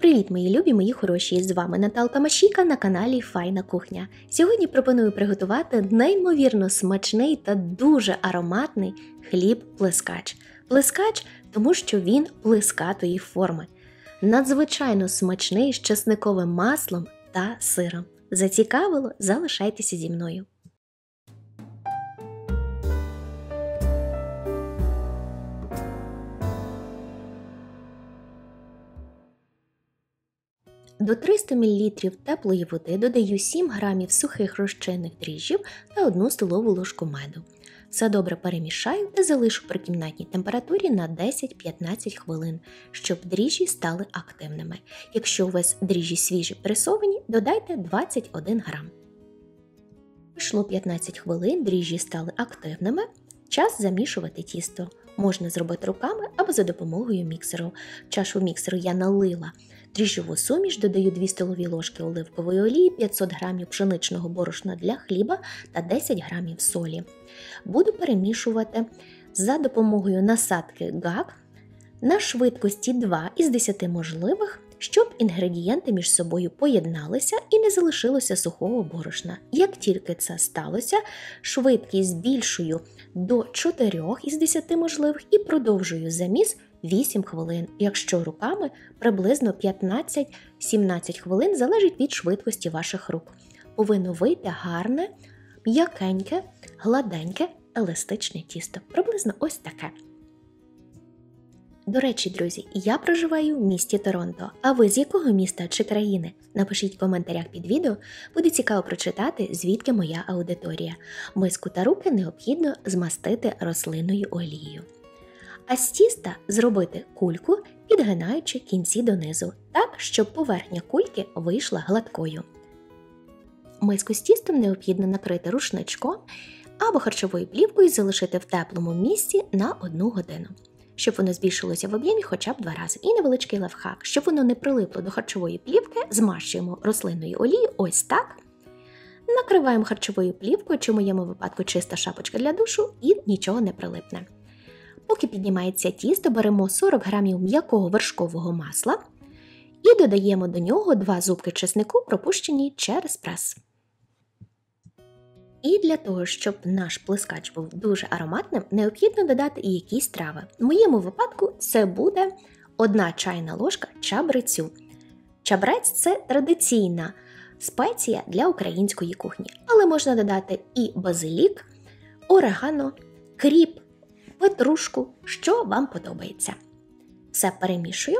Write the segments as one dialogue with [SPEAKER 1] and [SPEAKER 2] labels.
[SPEAKER 1] Привіт, мої любі, мої хороші! З вами Наталка Машіка на каналі Файна Кухня. Сьогодні пропоную приготувати неймовірно смачний та дуже ароматний хліб-плескач. Плескач, тому що він плескатої форми. Надзвичайно смачний з чесниковим маслом та сиром. Зацікавило? Залишайтеся зі мною. До 300 мл теплої води додаю 7 г сухих розчинних дріжджів та 1 столову ложку меду. Все добре перемішаю та залишу при кімнатній температурі на 10-15 хвилин, щоб дріжджі стали активними. Якщо у вас дріжджі свіжі пресовані, додайте 21 г. Пройшло 15 хвилин, дріжджі стали активними. Час замішувати тісто. Можна зробити руками або за допомогою міксеру. В чашу міксеру я налила дріжджову суміш, додаю 2 столові ложки оливкової олії, 500 г пшеничного борошна для хліба та 10 г солі. Буду перемішувати за допомогою насадки гак на швидкості 2 із 10 можливих, щоб інгредієнти між собою поєдналися і не залишилося сухого борошна. Як тільки це сталося, швидкість збільшую до 4 із 10 можливих і продовжую заміс 8 хвилин. Якщо руками, приблизно 15-17 хвилин, залежить від швидкості ваших рук. Повинно вийти гарне, м'якеньке, гладеньке, еластичне тісто. Приблизно ось таке. До речі, друзі, я проживаю в місті Торонто. А ви з якого міста чи країни? Напишіть в коментарях під відео, буде цікаво прочитати, звідки моя аудиторія. Миску та руки необхідно змастити рослинною олією. А з тіста зробити кульку, підгинаючи кінці донизу, так, щоб поверхня кульки вийшла гладкою. Миску з тістом необхідно накрити рушничком або харчовою плівкою і залишити в теплому місці на 1 годину. Щоб воно збільшилося в об'ємі хоча б 2 рази. І невеличкий лайфхак. Щоб воно не прилипло до харчової плівки, змащуємо рослинною олією ось так. Накриваємо харчовою плівкою, чи в моєму випадку чиста шапочка для душу, і нічого не прилипне. Поки піднімається тісто, беремо 40 г м'якого вершкового масла і додаємо до нього 2 зубки чеснику, пропущені через прес. І для того, щоб наш плескач був дуже ароматним, необхідно додати і якісь трави. В моєму випадку це буде 1 чайна ложка чабрецю. Чабрець – це традиційна спеція для української кухні. Але можна додати і базилік, орегано, кріп, петрушку, що вам подобається. Все перемішую.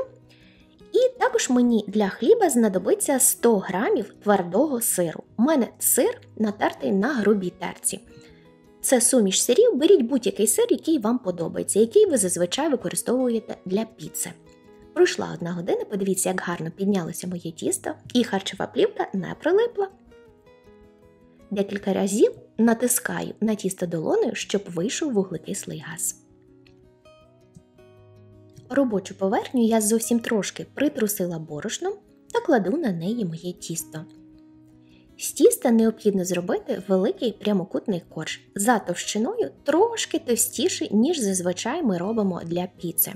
[SPEAKER 1] І також мені для хліба знадобиться 100 г твердого сиру. У мене сир натертий на грубій терці. Це суміш сирів, беріть будь-який сир, який вам подобається, який ви зазвичай використовуєте для піци. Пройшла 1 година, подивіться, як гарно піднялося моє тісто, і харчова плівка не прилипла. Декілька разів натискаю на тісто долонею, щоб вийшов вуглекислий газ. Робочу поверхню я зовсім трошки притрусила борошном та кладу на неї моє тісто. З тіста необхідно зробити великий прямокутний корж за товщиною трошки товстіший, ніж зазвичай ми робимо для піци.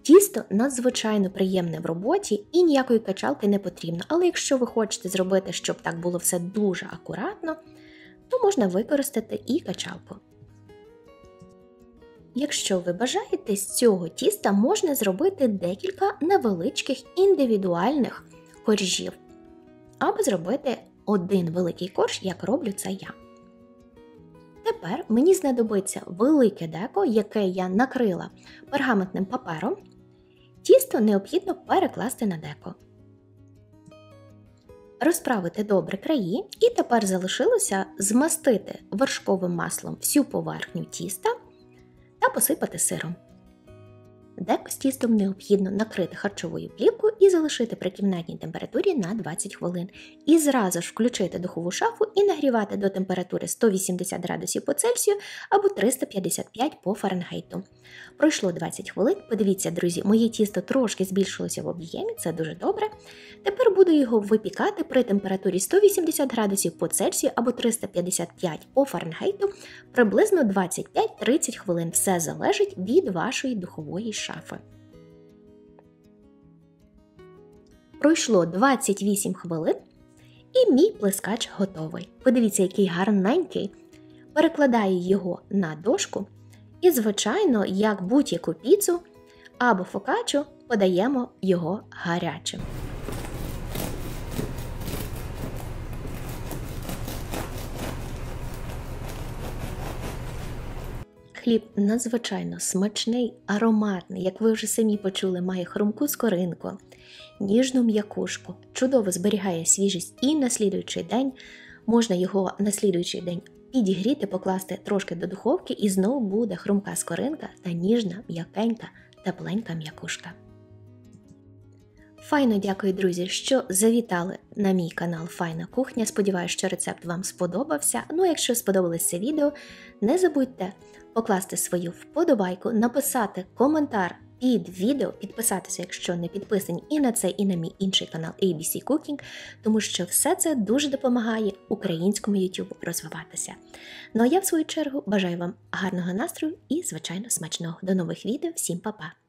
[SPEAKER 1] Тісто надзвичайно приємне в роботі і ніякої качалки не потрібно, але якщо ви хочете зробити, щоб так було все дуже акуратно, то можна використати і качалку. Якщо ви бажаєте, з цього тіста можна зробити декілька невеличких індивідуальних коржів. Або зробити 1 великий корж, як роблю це я. Тепер мені знадобиться велике деко, яке я накрила пергаментним папером. Тісто необхідно перекласти на деко. Розправити добре краї і тепер залишилося змастити вершковим маслом всю поверхню тіста та посипати сиром. Деко з тістом необхідно накрити харчовою плівкою і залишити при кімнатній температурі на 20 хвилин. І зразу ж включити духову шафу і нагрівати до температури 180 градусів по Цельсію або 355 по Фаренгейту. Пройшло 20 хвилин. Подивіться, друзі, моє тісто трошки збільшилося в об'ємі, це дуже добре. Тепер буду його випікати при температурі 180 градусів по Цельсію або 355 по Фаренгейту приблизно 25-30 хвилин. Все залежить від вашої духової шафи. Пройшло 28 хвилин і мій плескач готовий. Подивіться, який гарненький. Перекладаю його на дошку і, звичайно, як будь-яку піцу або фокаччо, подаємо його гарячим. Хліб надзвичайно смачний, ароматний, як ви вже самі почули, має хрумку скоринку, ніжну м'якушку, чудово зберігає свіжість і на слідуючий день. Можна його на слідуючий день підігріти, покласти трошки до духовки і знову буде хрумка скоринка та ніжна, м'якенька, тепленька м'якушка. Файно дякую, друзі, що завітали на мій канал Файна кухня. Сподіваюсь, що рецепт вам сподобався. Ну, якщо сподобалось це відео, не забудьте покласти свою вподобайку, написати коментар під відео, підписатися, якщо не підписані, і на цей, і на мій інший канал ABC Cooking, тому що все це дуже допомагає українському YouTube розвиватися. Ну а я, в свою чергу, бажаю вам гарного настрою і, звичайно, смачного. До нових відео. Всім па-па!